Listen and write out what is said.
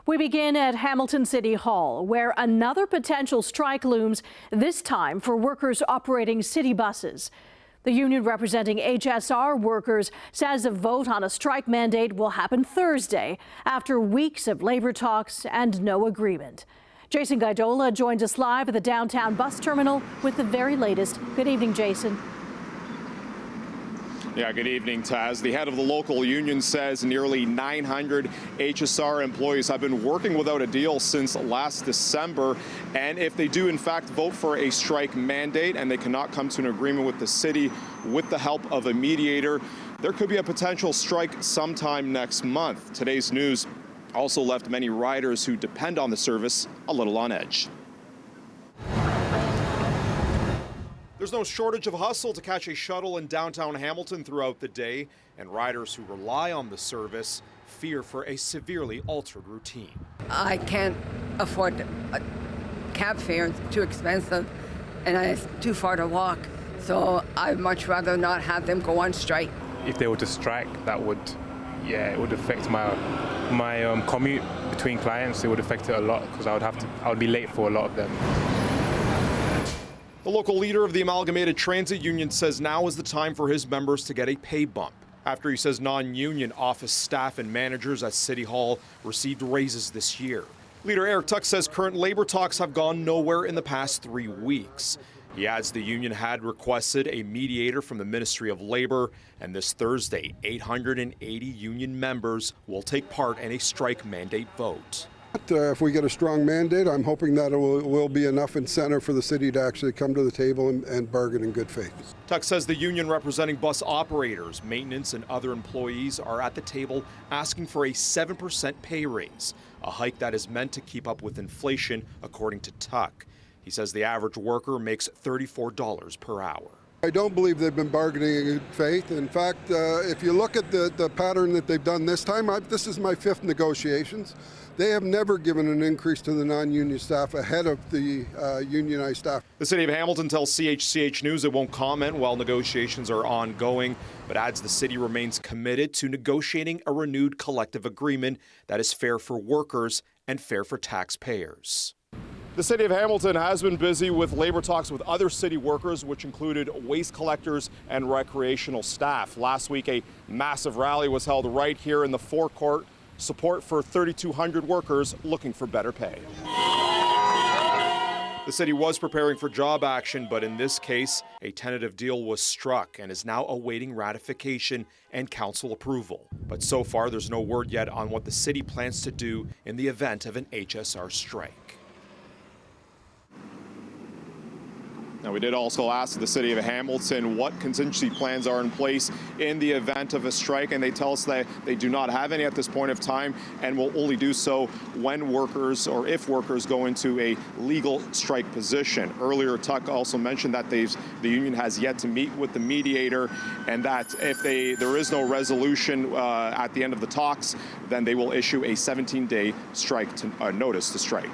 We begin at Hamilton City Hall, where another potential strike looms, this time for workers operating city buses. The union representing HSR workers says a vote on a strike mandate will happen Thursday after weeks of labor talks and no agreement. Jason Gaidola joins us live at the downtown bus terminal with the very latest. Good evening, Jason. Yeah, good evening, Taz. The head of the local union says nearly 900 HSR employees have been working without a deal since last December. And if they do, in fact, vote for a strike mandate and they cannot come to an agreement with the city with the help of a mediator, there could be a potential strike sometime next month. Today's news also left many riders who depend on the service a little on edge. There's no shortage of hustle to catch a shuttle in downtown Hamilton throughout the day, and riders who rely on the service fear for a severely altered routine. I can't afford a cab fare, it's too expensive, and it's too far to walk, so I'd much rather not have them go on strike. If they were to strike, that would, it would affect my commute between clients. It would affect it a lot because I would be late for a lot of them. The local leader of the Amalgamated Transit Union says now is the time for his members to get a pay bump, after he says non-union office staff and managers at City Hall received raises this year. Leader Eric Tuck says current labor talks have gone nowhere in the past 3 weeks. He adds the union had requested a mediator from the Ministry of Labor, and this Thursday, 880 union members will take part in a strike mandate vote. If we get a strong mandate, I'm hoping that it will be enough incentive for the city to actually come to the table and bargain in good faith. Tuck says the union representing bus operators, maintenance, and other employees are at the table asking for a 7% pay raise, a hike that is meant to keep up with inflation, according to Tuck. He says the average worker makes $34 per hour. I don't believe they've been bargaining in good faith. In fact, if you look at the pattern that they've done this time, this is my 5th negotiations. They have never given an increase to the non-union staff ahead of the unionized staff. The City of Hamilton tells CHCH News it won't comment while negotiations are ongoing, but adds the city remains committed to negotiating a renewed collective agreement that is fair for workers and fair for taxpayers. The City of Hamilton has been busy with labor talks with other city workers, which included waste collectors and recreational staff. Last week, a massive rally was held right here in the forecourt. Support for 3,200 workers looking for better pay. The city was preparing for job action, but in this case, a tentative deal was struck and is now awaiting ratification and council approval. But so far, there's no word yet on what the city plans to do in the event of an HSR strike. Now, we did also ask the City of Hamilton what contingency plans are in place in the event of a strike, and they tell us that they do not have any at this point of time and will only do so when workers or if workers go into a legal strike position. Earlier, Tuck also mentioned that the union has yet to meet with the mediator, and that if there is no resolution at the end of the talks, then they will issue a 17-day strike notice to strike.